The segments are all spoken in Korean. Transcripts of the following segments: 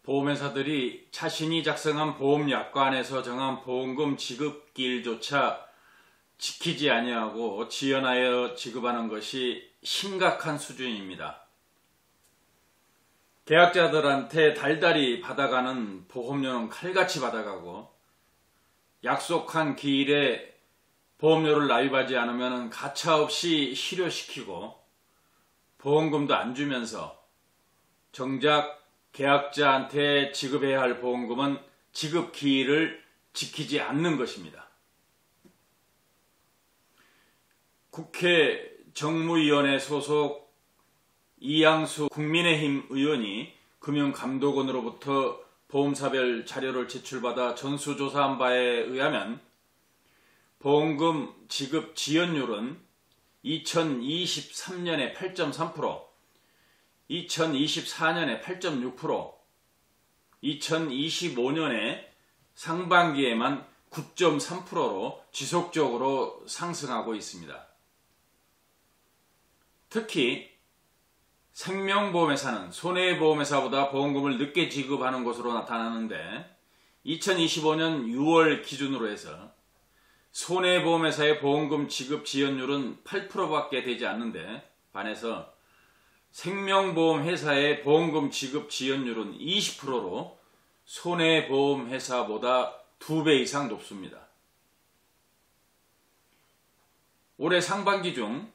보험회사들이 자신이 작성한 보험약관에서 정한 보험금 지급기일조차 지키지 아니하고 지연하여 지급하는 것이 심각한 수준입니다. 계약자들한테 달달이 받아가는 보험료는 칼같이 받아가고 약속한 기일에 보험료를 납입하지 않으면 가차없이 실효시키고 보험금도 안 주면서 정작 계약자한테 지급해야 할 보험금은 지급 기일을 지키지 않는 것입니다. 국회 정무위원회 소속 이양수 국민의힘 의원이 금융감독원으로부터 보험사별 자료를 제출받아 전수조사한 바에 의하면 보험금 지급 지연율은 2023년에 8.3%, 2024년에 8.6%, 2025년에 상반기에만 9.3%로 지속적으로 상승하고 있습니다. 특히 생명보험회사는 손해보험회사보다 보험금을 늦게 지급하는 것으로 나타나는데 2025년 6월 기준으로 해서 손해보험회사의 보험금 지급 지연율은 8%밖에 되지 않는데 반해서 생명보험회사의 보험금 지급 지연율은 20%로 손해보험회사보다 2배 이상 높습니다. 올해 상반기 중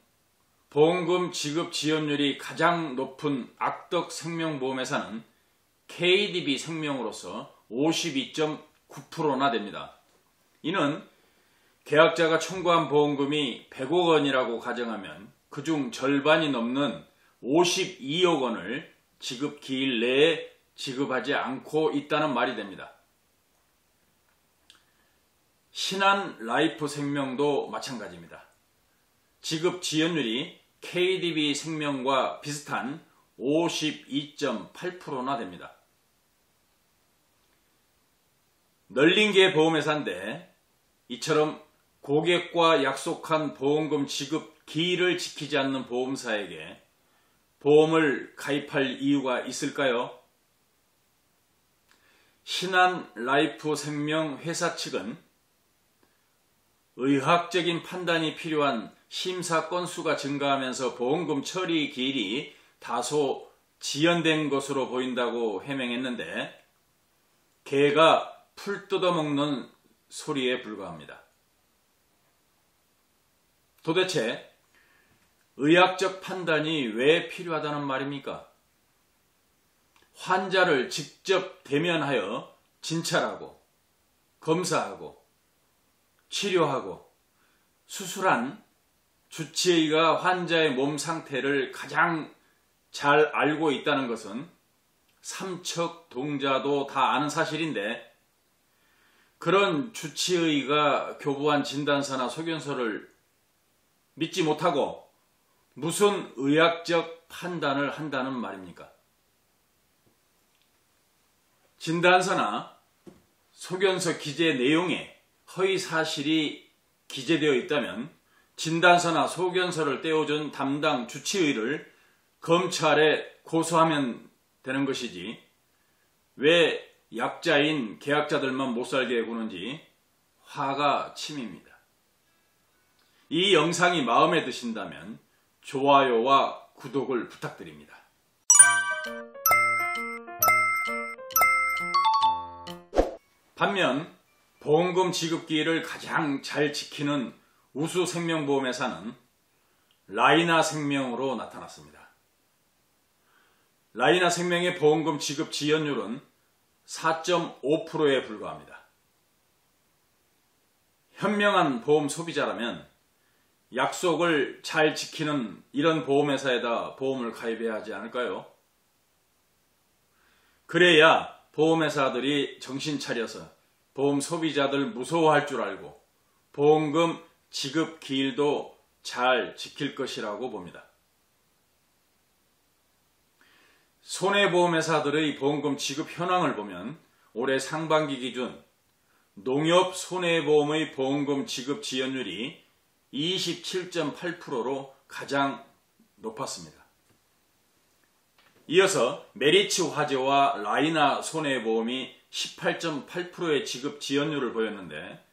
보험금 지급 지연율이 가장 높은 악덕 생명보험회사는 KDB생명으로서 52.9%나 됩니다. 이는 계약자가 청구한 보험금이 100억 원이라고 가정하면 그중 절반이 넘는 52억 원을 지급 기일 내에 지급하지 않고 있다는 말이 됩니다. 신한라이프생명도 마찬가지입니다. 지급 지연율이 KDB생명과 비슷한 52.8%나 됩니다. 널린개 보험회사인데 이처럼 고객과 약속한 보험금 지급 기일을 지키지 않는 보험사에게 보험을 가입할 이유가 있을까요? 신한라이프생명 회사 측은 의학적인 판단이 필요한 심사 건수가 증가하면서 보험금 처리 기일이 다소 지연된 것으로 보인다고 해명했는데 개가 풀 뜯어먹는 소리에 불과합니다. 도대체 의학적 판단이 왜 필요하다는 말입니까? 환자를 직접 대면하여 진찰하고 검사하고 치료하고 수술한 주치의가 환자의 몸 상태를 가장 잘 알고 있다는 것은 삼척동자도 다 아는 사실인데 그런 주치의가 교부한 진단서나 소견서를 믿지 못하고 무슨 의학적 판단을 한다는 말입니까? 진단서나 소견서 기재 내용에 허위 사실이 기재되어 있다면 진단서나 소견서를 떼어준 담당 주치의를 검찰에 고소하면 되는 것이지 왜 약자인 계약자들만 못살게 구는지 화가 치밉니다. 이 영상이 마음에 드신다면 좋아요와 구독을 부탁드립니다. 반면 보험금 지급기일을 가장 잘 지키는 우수 생명보험회사는 라이나생명으로 나타났습니다. 라이나생명의 보험금 지급 지연율은 4.5%에 불과합니다. 현명한 보험 소비자라면 약속을 잘 지키는 이런 보험회사에다 보험을 가입해야 하지 않을까요? 그래야 보험회사들이 정신 차려서 보험 소비자들 무서워할 줄 알고 보험금 지급 기일도 잘 지킬 것이라고 봅니다. 손해보험회사들의 보험금 지급 현황을 보면 올해 상반기 기준 농협 손해보험의 보험금 지급 지연율이 27.8%로 가장 높았습니다. 이어서 메리츠 화재와 라이나 손해보험이 18.8%의 지급 지연율을 보였는데,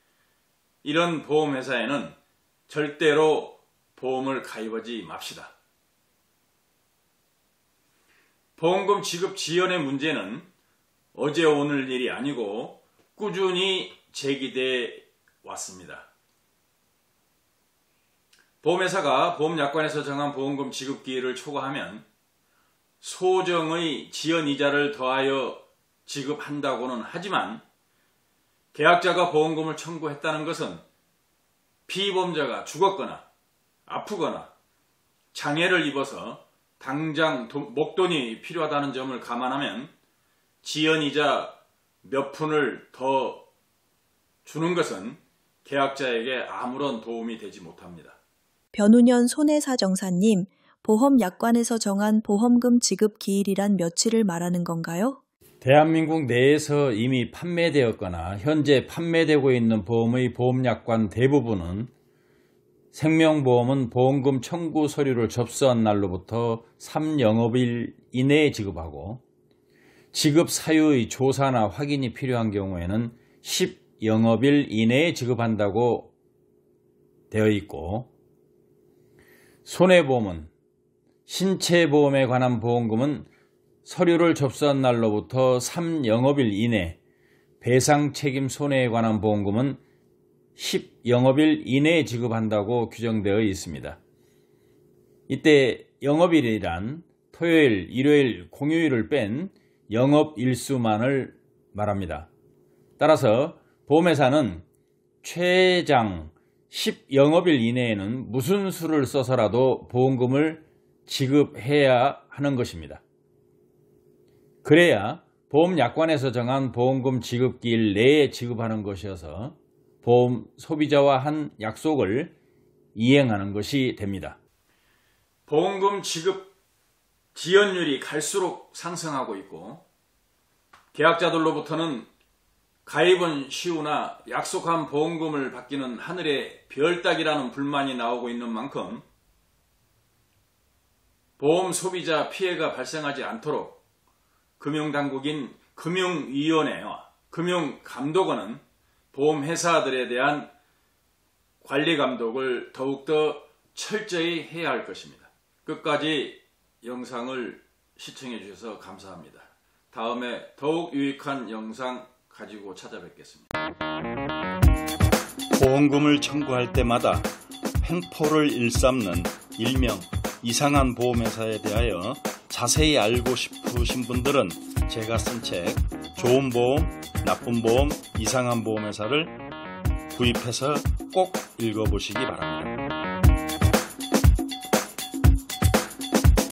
이런 보험회사에는 절대로 보험을 가입하지 맙시다. 보험금 지급 지연의 문제는 어제 오늘 일이 아니고 꾸준히 제기돼 왔습니다. 보험회사가 보험약관에서 정한 보험금 지급 기일을 초과하면 소정의 지연이자를 더하여 지급한다고는 하지만, 계약자가 보험금을 청구했다는 것은 피보험자가 죽었거나 아프거나 장애를 입어서 당장 목돈이 필요하다는 점을 감안하면 지연이자 몇 푼을 더 주는 것은 계약자에게 아무런 도움이 되지 못합니다. 변운현 손해사정사님, 보험약관에서 정한 보험금 지급 기일이란 며칠을 말하는 건가요? 대한민국 내에서 이미 판매되었거나 현재 판매되고 있는 보험의 보험약관 대부분은 생명보험은 보험금 청구 서류를 접수한 날로부터 3영업일 이내에 지급하고, 지급 사유의 조사나 확인이 필요한 경우에는 10영업일 이내에 지급한다고 되어 있고, 손해보험은 신체보험에 관한 보험금은 서류를 접수한 날로부터 3영업일 이내, 배상책임 손해에 관한 보험금은 10영업일 이내에 지급한다고 규정되어 있습니다. 이때 영업일이란 토요일, 일요일, 공휴일을 뺀 영업일수만을 말합니다. 따라서 보험회사는 최장 10영업일 이내에는 무슨 수를 써서라도 보험금을 지급해야 하는 것입니다. 그래야 보험약관에서 정한 보험금 지급기일 내에 지급하는 것이어서 보험 소비자와 한 약속을 이행하는 것이 됩니다. 보험금 지급 지연율이 갈수록 상승하고 있고, 계약자들로부터는 가입은 쉬우나 약속한 보험금을 받기는 하늘의 별 따기라는 불만이 나오고 있는 만큼, 보험 소비자 피해가 발생하지 않도록 금융당국인 금융위원회와 금융감독원은 보험회사들에 대한 관리감독을 더욱더 철저히 해야 할 것입니다. 끝까지 영상을 시청해 주셔서 감사합니다. 다음에 더욱 유익한 영상 가지고 찾아뵙겠습니다. 보험금을 청구할 때마다 횡포를 일삼는 일명 이상한 보험회사에 대하여 자세히 알고 싶으신 분들은 제가 쓴 책 좋은 보험, 나쁜 보험, 이상한 보험회사를 구입해서 꼭 읽어보시기 바랍니다.